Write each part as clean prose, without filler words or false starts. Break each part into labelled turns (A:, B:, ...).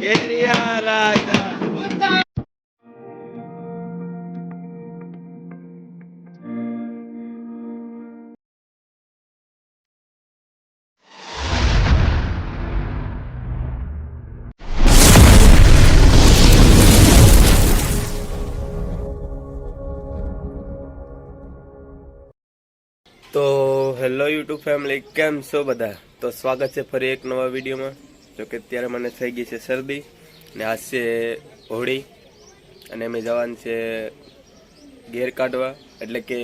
A: કેરિયા રાજા તો hello YouTube family, કેમ છો બધા? તો સ્વાગત છે ફરી એક નવા વિડીયોમાં. જો કે અત્યારે મને થઈ ગઈ છે શરદી ને આજ છે હોળી અને અમે જવાનું છે ઘેર કાઢવા, એટલે કે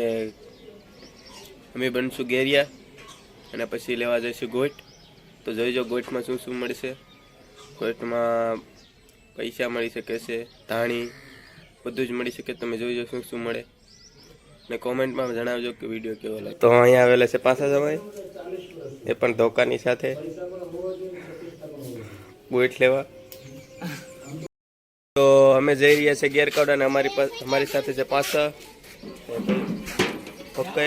A: અમે બનશું ઘેરિયા અને પછી લેવા જઈશું ગોટ. તો જોઈજો ગોટમાં શું શું મળશે. ગોટમાં પૈસા મળી શકે છે, ધાણી, બધું જ મળી શકે. તમે જોઈજો શું શું મળે ને કોમેન્ટમાં જણાવજો કે વિડીયો કેવો લાગે. તો અહીંયા આવેલા છે પાછા જવાય, એ પણ ધોકાની સાથે ગોઈટ લેવા. તો અમે જઈ રહ્યા છીએ ગેરકાડ અને અમારી સાથે છે પાછા. ઓકે,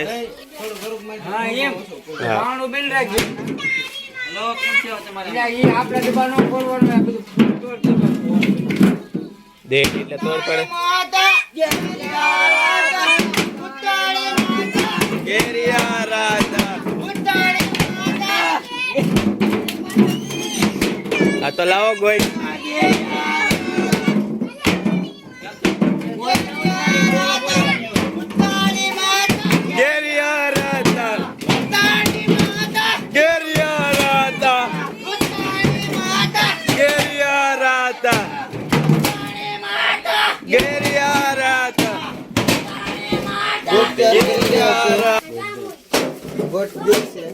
A: દે એટલે તોડ પડે. કેરિયા રાજા આ તો લાવો ગોઈ. કેરિયા રાજા કેરિયા રાજા કેરિયા રાજા કેરિયા રાજા
B: ગોટ દેશે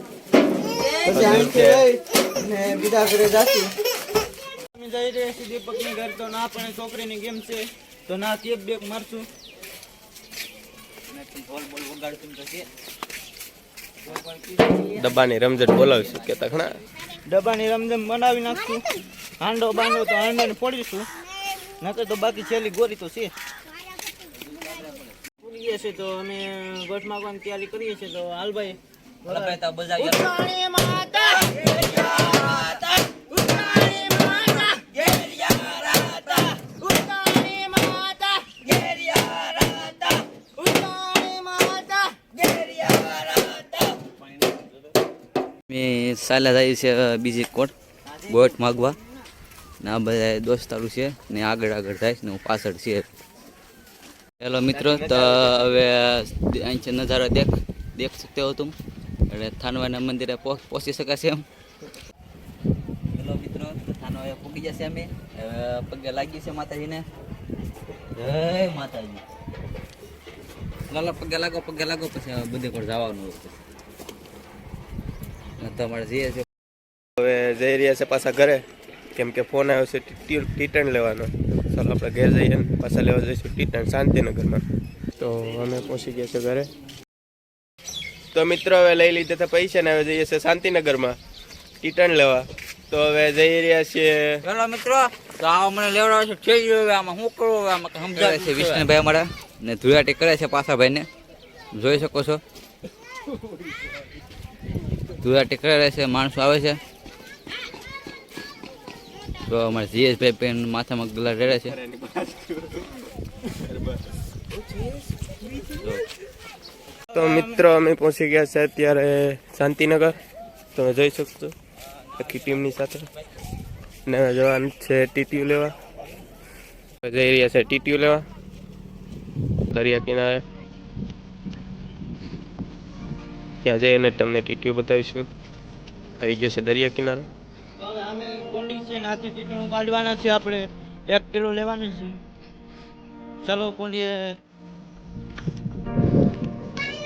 B: પછી આંખે ને બીજા ઘરે જાતી. અમે જઈ રહ્યા છીએ દીપકની ઘર. તો ના પણ છોકરીની ગેમ છે તો ના કેક બેક મારશું બોલ બોલ વગાડશું તો કે
A: ડબ્બાની રમઝટ બોલાવશું કે તખણા
B: ડબ્બાની રમઝમ બનાવી નાખશું. હાંડો બાંધો તો હાંડોને ફોડીશું, નકર તો બાકી છેલ્લી ગોરી તો છે. પૂરીએ છે તો અમે ગોઠ માંગવાની તૈયારી કરીએ છીએ. તો હાલભાઈ લગાતા બજાવી ઉત્રાણી માતા કેરિયા રાતા ઉત્રાણી માતા કેરિયા રાતા ઉત્રાણી માતા કેરિયા રાતા ઉત્રાણી માતા કેરિયા રાતા.
C: મે સાલા જાય છે બીજી ગોઠ માગવા ને આ બધા દોસ્તારું છે ને આગળ જાય ને હું પાછળ છે. હેલો મિત્રો, તો હવે અહીં છે નજારો દેખ सकते हो तुम. એટલે થાનવાના મંદિરે પહોંચી શકાશે એમ. હેલો મિત્રો, તો થાનવા પહોંચી જશે અમે. પગે લાગી છે માતાજીને. જય માતાજી. લાલા પગે લાગો પછી બધે પર જવાનું હોય. તમારે જઈએ છે.
A: હવે જઈ રહ્યા છે પાછા ઘરે, કેમ કે ફોન આવ્યો છે ટીટણ લેવાનો. ચાલો આપણે ઘેર જઈએ ને પાછા લેવા જઈશું ટીટણ શાંતિનગરમાં. તો અમે પહોંચી ગયા છે ઘરે. તો મિત્રો હવે લઈ લીધા હતા પૈસા ને હવે જઈએ છીએ શાંતિનગરમાં ટીટણ લેવા. તો હવે જઈ રહ્યા છીએ.
C: હેલો મિત્રો, તો આ મને લેવડાવે છે થઈ ગયો. હવે આમાં શું કરવું, આમાં સમજાવે છે વિષ્ણુભાઈ અમારા ને ધુયાટી કરે છે પાછા ભાઈને, જોઈ શકો છો. ધુયાટી કરે છે, માણસો આવે છે. તો અમારે જીએસભાઈ પેન માથામાં ગલા રેડે છે.
A: તો મિત્રો અમે પહોંચી ગયા છે અત્યારે શાંતિનગર. તમે જોઈ શકશો આખી ટીમની સાથે. ને જવાનું છે ટીટીયુ લેવા. જઈ રહ્યા છે ટીટીયુ લેવા દરિયા કિનારે. ત્યાં જઈને તમને ટીટીયુ બતાવીશું. આવી ગયો છે દરિયા કિનારે.
B: અમે કોન્ડી છે નાથી ટીટણું કાઢવાના છે. આપણે 1 કિલો લેવાનું છે. ચાલો કોંડીએ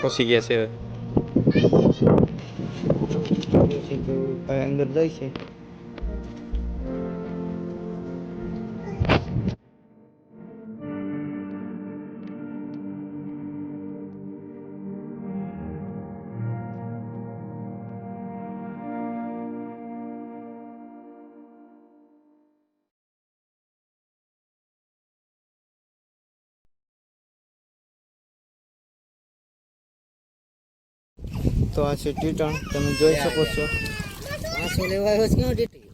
A: પહોંચી ગયા છે.
B: અંદર જાય છે. તો આ છે ટીટણ, તમે જોઈ શકો છો.
C: 500 લેવા આવ્યો છે. ક્યાં ટીટી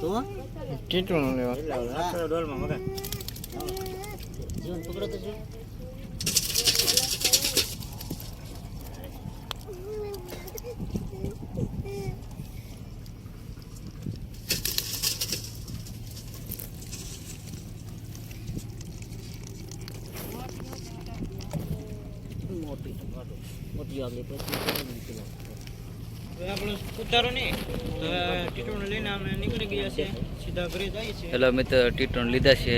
B: તો
D: ટીટું લેવા
B: આખો ડોલમાં મગા જીવન પકડો તો છે. મોટી આગળ પછી હવે આપણે ઉતારો નહીં તો ટીટોને લઈને આપણે નીકળી ગયા છે સીધા ઘરે જાય છે.
C: હેલો મિત્રો, ટીટોન લીધા છે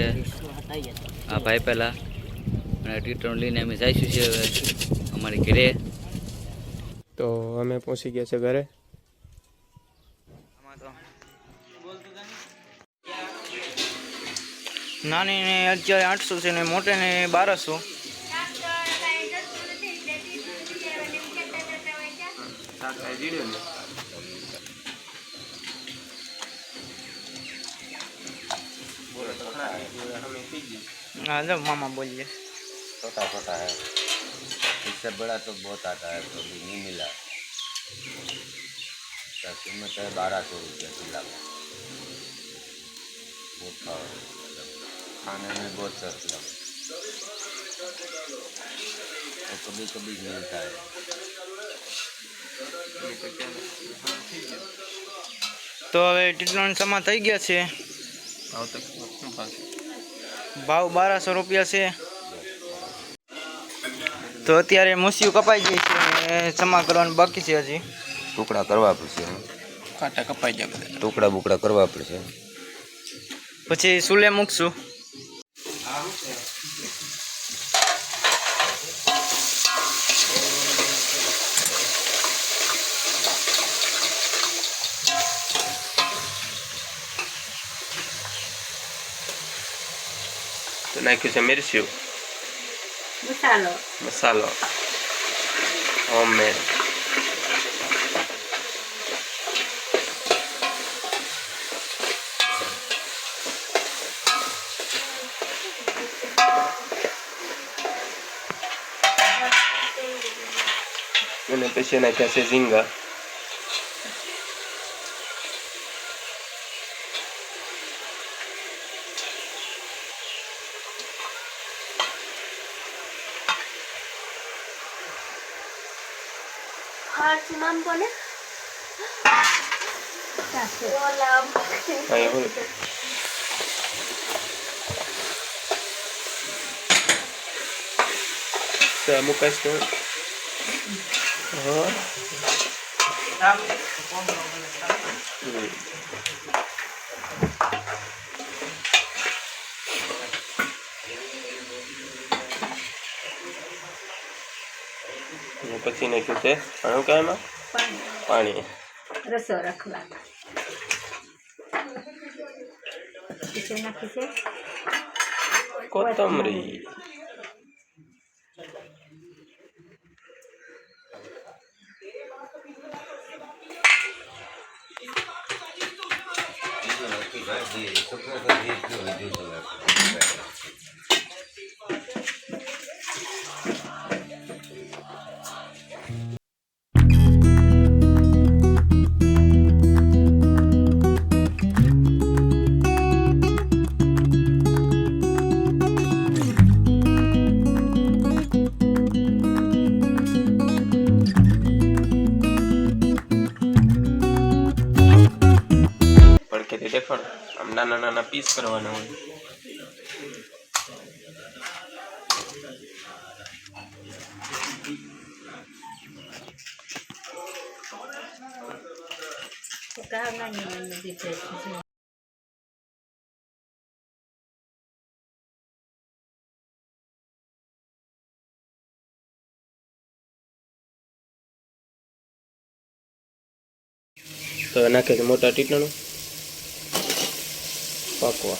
C: આ ભાઈ પહેલા, અને ટીટોન લઈને અમે જઈશું છે હવે અમારી ઘરે.
A: તો અમે પહોંચી ગયા છે ઘરે.
B: નાની ને અત્યારે 800 છે ને મોટે ને 1200. हाँ जब मामा बोलिए
E: छोटा छोटा है, इससे बड़ा तो बहुत आता है, तो अभी नहीं मिला। इसका कीमत है 1200 रुपया किलो का। बहुत खाने में बहुत सस्ता, तो कभी कभी मिलता है।
B: तो હવે ટીટોન સમા થઈ ગયા છે. ભાવ 1200 રૂપિયા છે. તો અત્યારે મૂસિયું કપાઈ ગઈ છે અને સમા કરવાનું બાકી છે હજી.
E: ટુકડા કરવા પડશે,
A: કાંટા કપાઈ જાય બધા.
E: ટુકડા બુકડા કરવા પડશે.
B: પછી સુલે મૂકશું.
A: તો નાખ્યું છે મિરસ્યું, મસાલો હોમમેડ. અને પછી નાખ્યા છે ઝીંગા.
F: नाम बोले
A: અહીંયા બોલો. મુકાશ તો હા. પછી નાખ્યું છે પાણી. કાયમાં પાણી
F: रसो रखवा
A: કોથમરી. પડખેથી દેખાડો. આમ નાના નાના પીસ કરવાના હોય. તો નાખે છે મોટા ટીટણું પાકવા.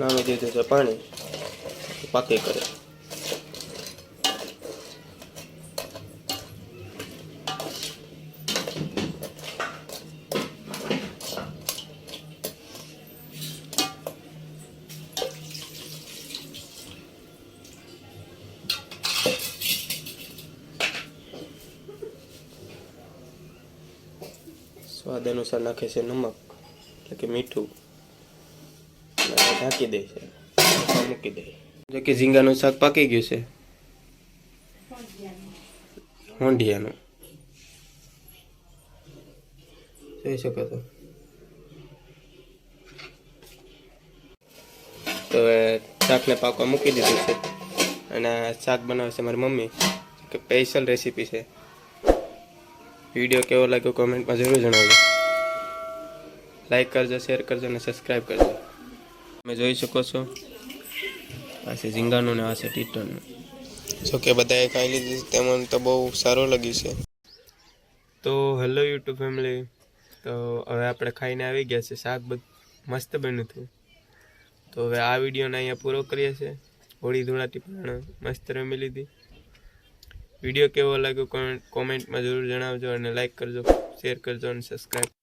A: નામી દીધું છે પાણી, પાકી કરે. સ્વાદ અનુસાર નાખે છે નમક એટલે કે મીઠું, ઢાંકી દે છે, મૂકી દે. જો કે ઝીંગાનું શાક પાકી ગયું છે, હોંડિયાનું જોઈ શકો છો. તો હવે શાકને પાકવા મૂકી દીધું છે અને આ શાક બનાવે છે મારી મમ્મી, કે સ્પેશિયલ રેસીપી છે. વિડીયો કેવો લાગ્યો કોમેન્ટમાં જરૂર જણાવજો. લાઈક કરજો, શેર કરજો અને સબસ્ક્રાઈબ કરજો. તમે જોઈ શકો છો આ છે ઝીંગાનું ને આ છે ટીટરનું. જો કે બધાએ ખાઈ લીધું, તેમાં તો બહુ સારું લાગ્યું છે. તો હેલો યુટ્યુબ ફેમિલી, તો હવે આપણે ખાઈને આવી ગયા છે. શાક બધું મસ્ત બન્યું હતું. તો હવે આ વિડીયોને અહીંયા પૂરો કરીએ છીએ. હોળી ધૂળાટી પણ મસ્ત રમી લીધી. વિડીયો કેવો લાગ્યો કોમેન્ટમાં જરૂર જણાવજો અને લાઈક કરજો, શેર કરજો અને સબસ્ક્રાઈબ